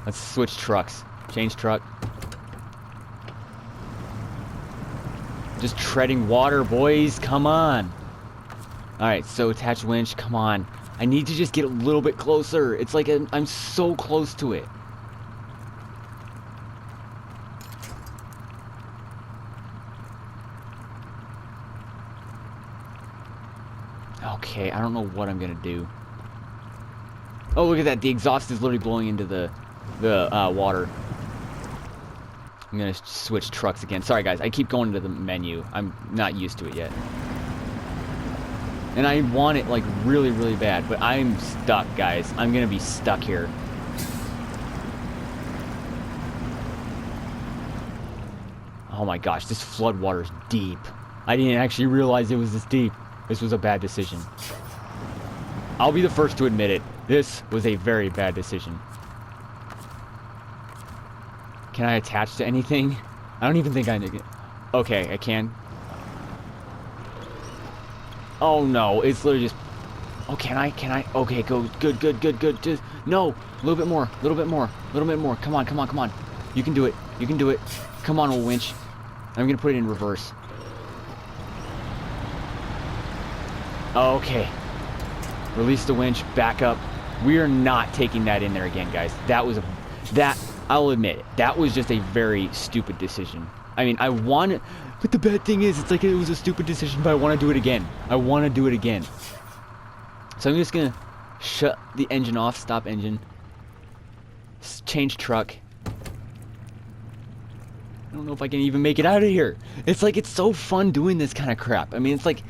Let's switch trucks. Change truck. Just treading water, boys. Come on. Alright, so attach winch. Come on. I need to just get a little bit closer. It's like I'm so close to it. Okay, I don't know what I'm gonna do. Oh, look at that. The exhaust is literally blowing into the water. I'm gonna switch trucks again. Sorry, guys. I keep going to the menu. I'm not used to it yet. And I want it, like, really, really bad. But I'm stuck, guys. I'm gonna be stuck here. Oh my gosh, this flood water's deep. I didn't actually realize it was this deep. This was a bad decision. I'll be the first to admit it. This was a very bad decision. Can I attach to anything? I don't even think I can. Okay, I can. Oh no, it's literally just... Oh, can I? Can I? Okay, go. Good, good, good, good. Just... No! A little bit more. A little bit more. A little bit more. Come on, come on, come on. You can do it. You can do it. Come on, old winch. I'm gonna put it in reverse. Okay. Release the winch. Back up. We are not taking that in there again, guys. That was a... I'll admit it. That was just a very stupid decision. I mean, I want it... But the bad thing is, it's like it was a stupid decision, but I want to do it again. I want to do it again. So I'm just going to shut the engine off. Stop engine. Change truck. I don't know if I can even make it out of here. It's like, it's so fun doing this kind of crap. I mean, it's like...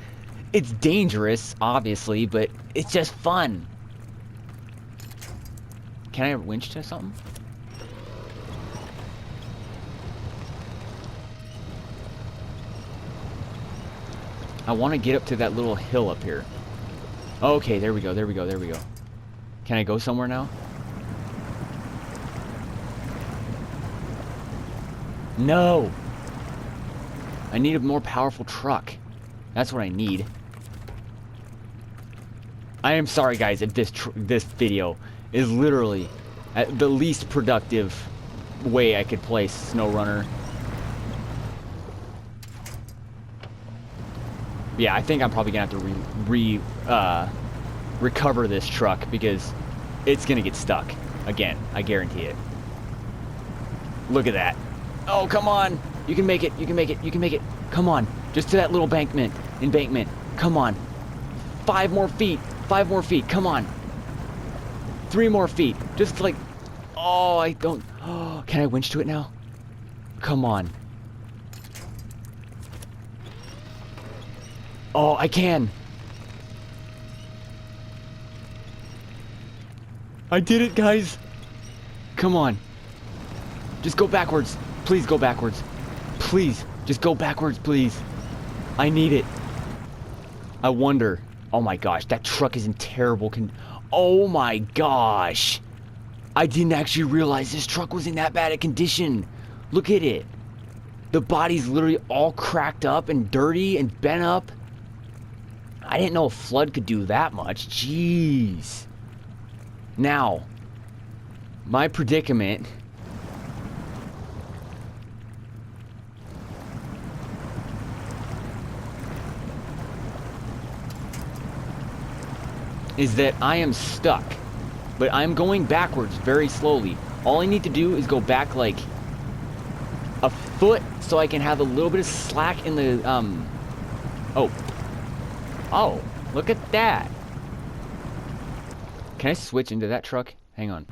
It's dangerous, obviously, but it's just fun. Can I winch to something? I want to get up to that little hill up here. Okay, there we go, there we go, there we go. Can I go somewhere now? No! I need a more powerful truck. That's what I need. I am sorry, guys, if this video is literally the least productive way I could play Snowrunner. Yeah, I think I'm probably gonna have to recover this truck because it's gonna get stuck again. I guarantee it. Look at that. Oh, come on! You can make it. You can make it. You can make it. Come on, just to that little embankment. Come on. 5 more feet. 5 more feet. Come on. 3 more feet. Just like. Oh, I don't. Oh, can I winch to it now? Come on. Oh, I can. I did it, guys. Come on. Just go backwards. Please go backwards. Please. Just go backwards, please. I need it. I wonder. Oh my gosh, that truck is in terrible Oh my gosh. I didn't actually realize this truck was in that bad a condition. Look at it. The body's literally all cracked up and dirty and bent up. I didn't know a flood could do that much. Jeez. Now, my predicament is that I am stuck, but I'm going backwards very slowly. All I need to do is go back like a foot so I can have a little bit of slack in the, Oh, look at that. Can I switch into that truck? Hang on.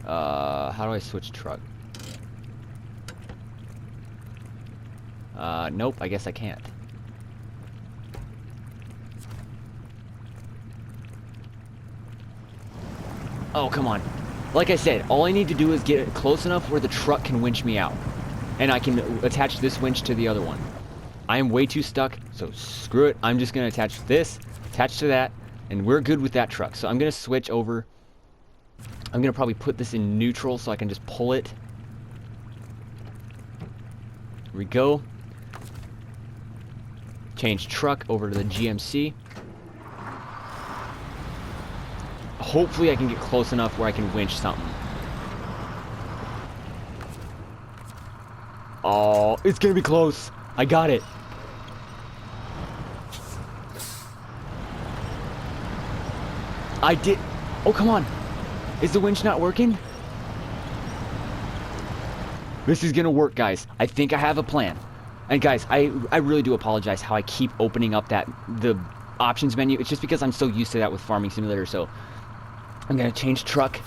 How do I switch truck? Nope, I guess I can't. Oh, come on. Like I said, all I need to do is get it close enough where the truck can winch me out. And I can attach this winch to the other one. I am way too stuck, so screw it. I'm just going to attach this, attach to that, and we're good with that truck. So I'm going to switch over. I'm going to probably put this in neutral so I can just pull it. Here we go. Change truck over to the GMC. Hopefully I can get close enough where I can winch something. Oh, it's gonna be close. I got it. I did. Oh, come on. Is the winch not working? This is gonna work, guys. I think I have a plan. And guys, I really do apologize how I keep opening up the options menu. It's just because I'm so used to that with Farming Simulator. So I'm gonna change truck.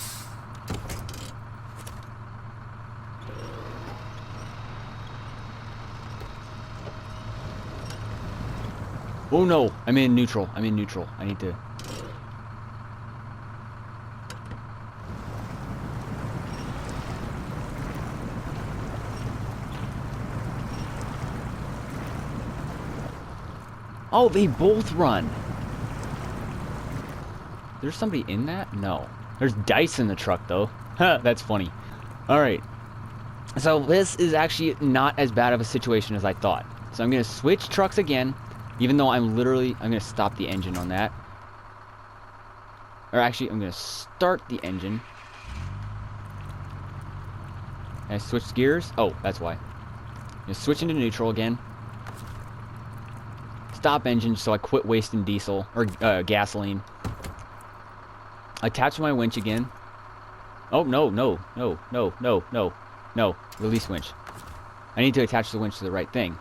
Oh no, I'm in neutral. I'm in neutral. I need to. Oh, they both run. There's somebody in that? No. There's dice in the truck, though. Huh, that's funny. Alright. So this is actually not as bad of a situation as I thought. So I'm going to switch trucks again, even though I'm going to stop the engine on that. Or actually, I'm going to start the engine. And I switch gears. Oh, that's why. I'm going to switch into neutral again. Stop engine so I quit wasting diesel or gasoline. Attach my winch again. Oh, no. Release winch. I need to attach the winch to the right thing.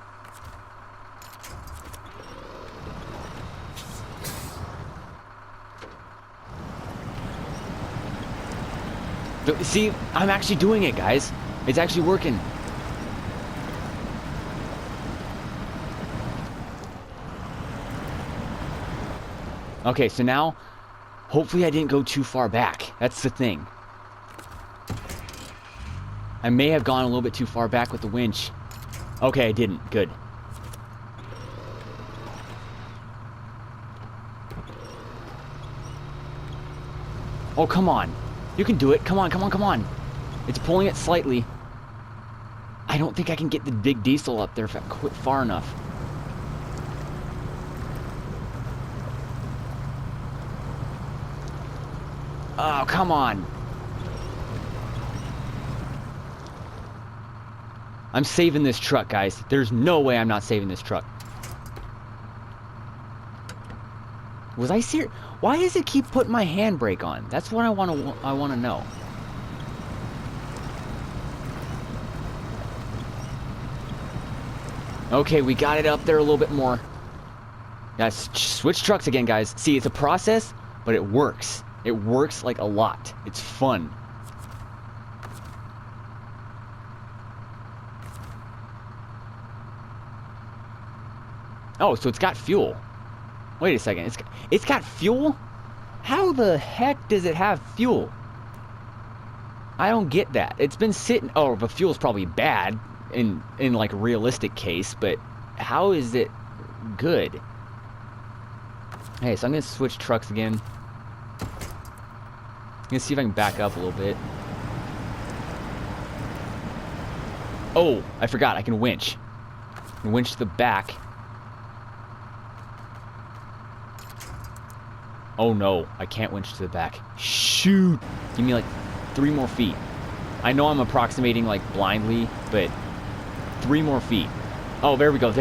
See, I'm actually doing it, guys. It's actually working. Okay, so now, hopefully I didn't go too far back. That's the thing. I may have gone a little bit too far back with the winch. Okay, I didn't. Good. Oh, come on. You can do it. Come on. It's pulling it slightly. I don't think I can get the big diesel up there if I quit far enough. Oh, come on. I'm saving this truck, guys. There's no way I'm not saving this truck. Was I serious? Why does it keep putting my handbrake on? That's what I want to know. Okay, we got it up there a little bit more. Guys, switch trucks again, guys. See, it's a process, but it works. It works like a lot. It's fun. Oh, so it's got fuel. Wait a second. It's got fuel? How the heck does it have fuel? I don't get that. It's been sitting. Oh, the fuel's probably bad in like a realistic case, but how is it good? Hey, so I'm gonna switch trucks again. I'm gonna see if I can back up a little bit. Oh, I forgot. I can winch. I can winch to the back. Oh no, I can't winch to the back. Shoot! Give me like 3 more feet. I know I'm approximating like blindly, but 3 more feet. Oh, there we go.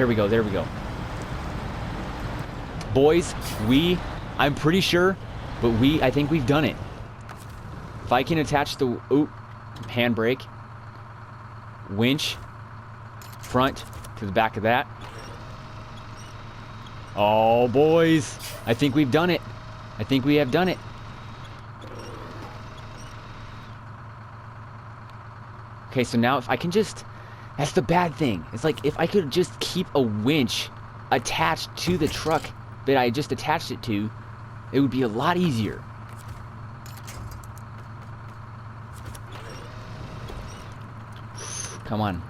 Boys, I'm pretty sure, but I think we've done it. If I can attach the handbrake, winch, front to the back of that. Oh, boys, I think we've done it. I think we have done it. Okay, so now if I can just... That's the bad thing. It's like if I could just keep a winch attached to the truck that I just attached it to, it would be a lot easier. Come on.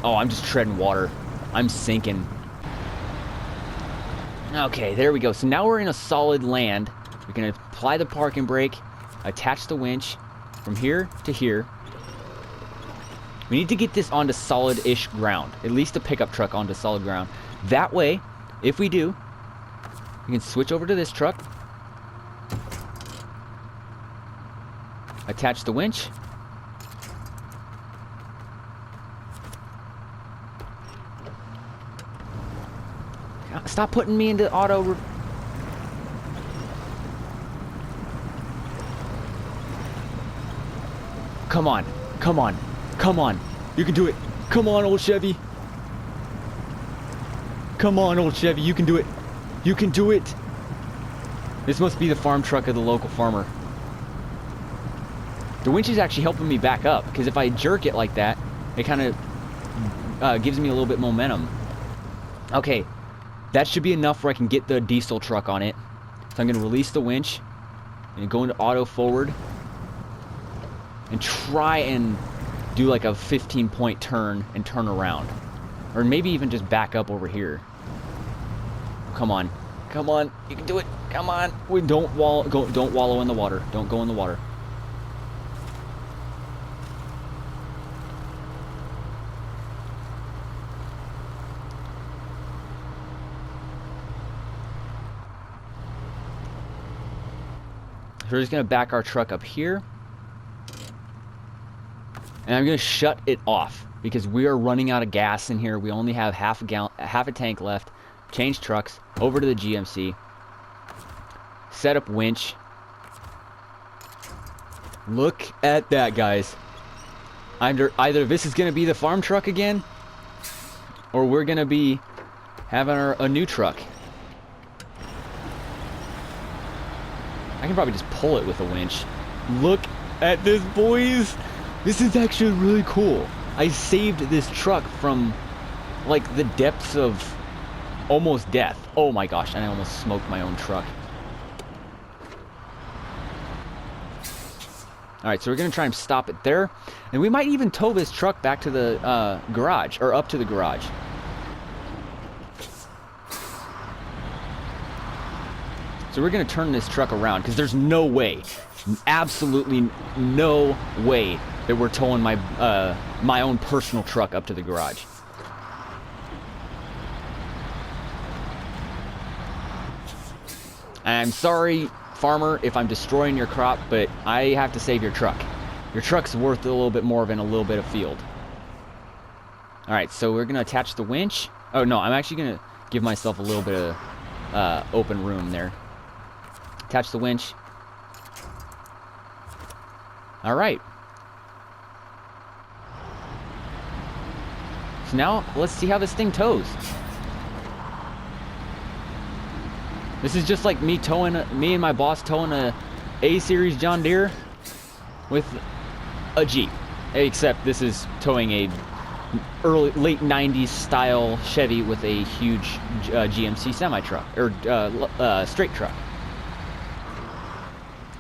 Oh, I'm just treading water. I'm sinking. Okay, there we go. So now we're in a solid land. We're going to apply the parking brake, attach the winch from here to here. We need to get this onto solid-ish ground. At least the pickup truck onto solid ground. That way, if we do, we can switch over to this truck. Attach the winch. Stop putting me into auto. Come on. Come on. Come on. You can do it. Come on, old Chevy. Come on, old Chevy. You can do it. You can do it. This must be the farm truck of the local farmer. The winch is actually helping me back up, because if I jerk it like that, it kind of gives me a little bit momentum. Okay. That should be enough where I can get the diesel truck on it. So I'm going to release the winch and go into auto forward and try and do like a 15-point turn and turn around. Or maybe even just back up over here. Come on. Come on. You can do it. Come on. Don't wallow in the water. Don't go in the water. We're just going to back our truck up here. And I'm going to shut it off because we are running out of gas in here. We only have half a tank left. Change trucks over to the GMC. Set up winch. Look at that, guys. Either this is going to be the farm truck again, or we're going to be having a new truck. I can probably just pull it with a winch. Look at this, boys. This is actually really cool. I saved this truck from, like, the depths of almost death. Oh my gosh, and I almost smoked my own truck. Alright, so we're going to try and stop it there. And we might even tow this truck back to the garage, or up to the garage. So we're going to turn this truck around, because there's no way, absolutely no way that we're towing my my own personal truck up to the garage. I'm sorry, farmer, if I'm destroying your crop, but I have to save your truck. Your truck's worth a little bit more than a little bit of field. Alright, so we're going to attach the winch. Oh, no, I'm actually going to give myself a little bit of open room there. Attach the winch. Alright. So now, let's see how this thing tows. This is just like me and my boss towing a A-Series John Deere with a Jeep. Except this is towing a late 90s style Chevy with a huge GMC semi-truck, or straight truck.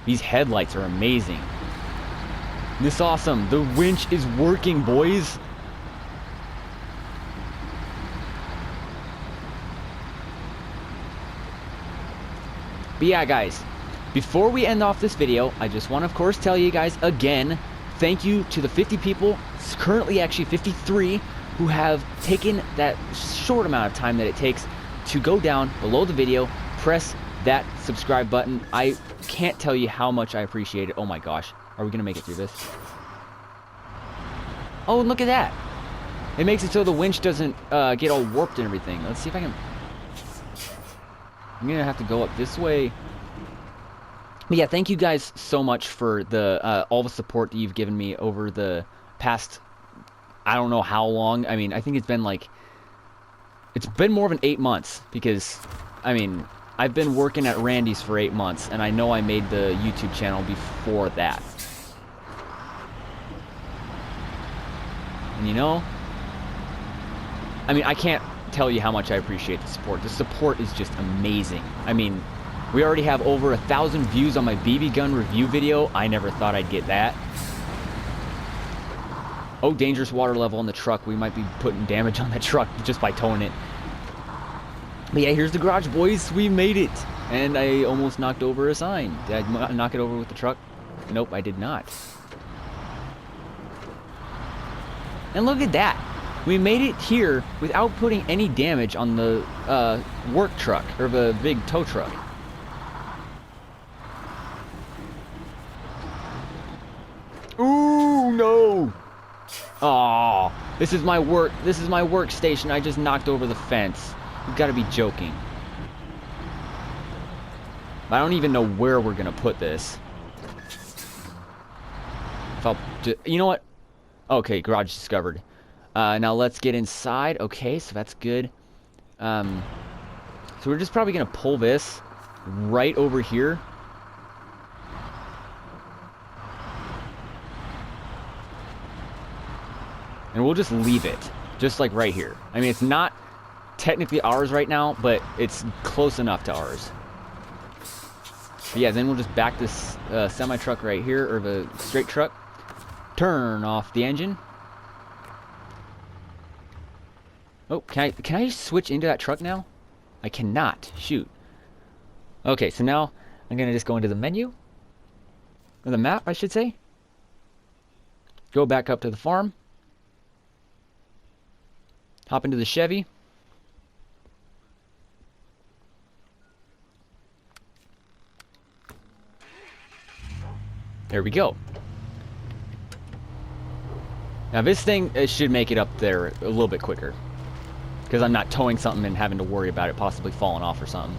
These headlights are amazing. This is awesome. The winch is working, boys. But yeah, guys, before we end off this video, I just want to, of course, tell you guys again, thank you to the 50 people, it's currently actually 53, who have taken that short amount of time that it takes to go down below the video, press that subscribe button. I can't tell you how much I appreciate it. Oh my gosh. Are we going to make it through this? Oh, look at that. It makes it so the winch doesn't get all warped and everything. Let's see if I can... I'm going to have to go up this way. But yeah, thank you guys so much for the all the support that you've given me over the past... I don't know how long. I mean, I think it's been like... It's been more than 8 months because, I mean... I've been working at Randy's for 8 months, and I know I made the YouTube channel before that. And you know, I mean, I can't tell you how much I appreciate the support. The support is just amazing. I mean, We already have over 1,000 views on my BB gun review video. I never thought I'd get that. Oh, dangerous water level on the truck. We might be putting damage on the truck just by towing it. But yeah, here's the garage, boys. We made it. And I almost knocked over a sign. Did I knock it over with the truck? Nope, I did not. And look at that. We made it here without putting any damage on the work truck, or the big tow truck. Ooh, no. Oh, this is my workstation. I just knocked over the fence. You've got to be joking. I don't even know where we're gonna put this. If I'll you know what? Okay, garage discovered. Now let's get inside. Okay, so that's good. So we're just probably gonna pull this right over here. And we'll just leave it, just like right here. I mean, it's not technically ours right now, but it's close enough to ours. But yeah, then we'll just back this semi-truck right here, or the straight truck. Turn off the engine. Oh, can I switch into that truck now? I cannot. Shoot. Okay, so now I'm gonna just go into the menu, or the map, I should say. Go back up to the farm. Hop into the Chevy. There we go. Now this thing, it should make it up there a little bit quicker, because I'm not towing something and having to worry about it possibly falling off or something.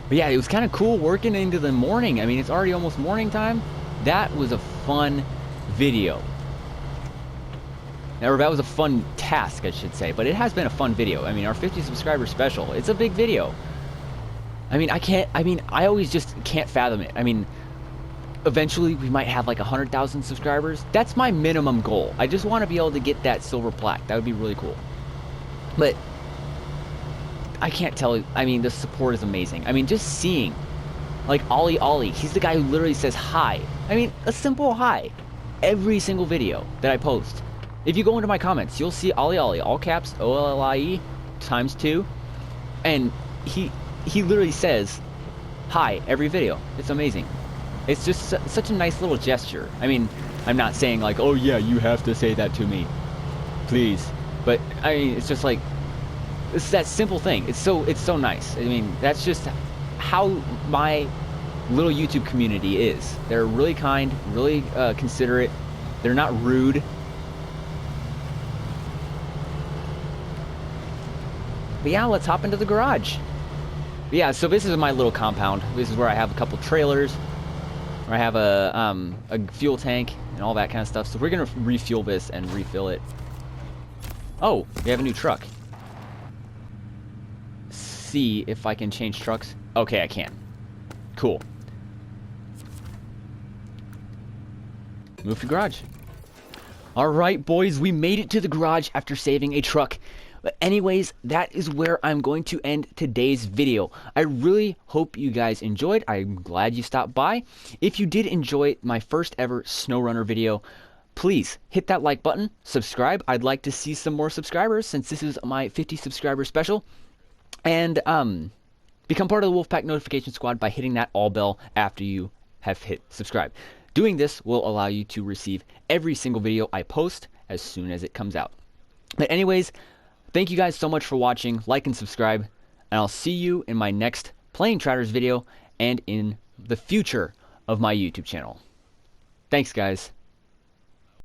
But yeah, it was kind of cool working into the morning. I mean, it's already almost morning time. That was a fun video. Or that was a fun task, I should say. But it has been a fun video. I mean, our 50 subscriber special, it's a big video. I mean, I always just can't fathom it. I mean, eventually we might have like 100,000 subscribers. That's my minimum goal. I just want to be able to get that silver plaque. That would be really cool. But I can't tell you. I mean, the support is amazing. I mean, just seeing like Ollie, he's the guy who literally says hi. I mean, a simple hi every single video that I post. If you go into my comments, you'll see Ollie, all caps, OLLIE ×2, and he literally says hi every video. It's amazing. It's just such a nice little gesture. I mean, I'm not saying like, oh yeah, you have to say that to me, please. But I mean, it's just like, it's that simple thing. It's so nice. I mean, that's just how my little YouTube community is. They're really kind, really considerate. They're not rude. But yeah, let's hop into the garage. But yeah, so this is my little compound. This is where I have a couple trailers, where I have a fuel tank and all that kind of stuff. So we're gonna refuel this and refill it. Oh, we have a new truck. See if I can change trucks. Okay, I can. Cool. Move to garage. All right, boys, we made it to the garage after saving a truck. But anyways, that is where I'm going to end today's video. I really hope you guys enjoyed. I'm glad you stopped by. If you did enjoy my first ever Snowrunner video, please hit that like button, subscribe. I'd like to see some more subscribers since this is my 50 subscriber special. And become part of the Wolfpack notification squad by hitting that all bell after you have hit subscribe. Doing this will allow you to receive every single video I post as soon as it comes out. But anyways, thank you guys so much for watching. Like and subscribe, and I'll see you in my next Playing Trouters video and in the future of my YouTube channel. Thanks, guys.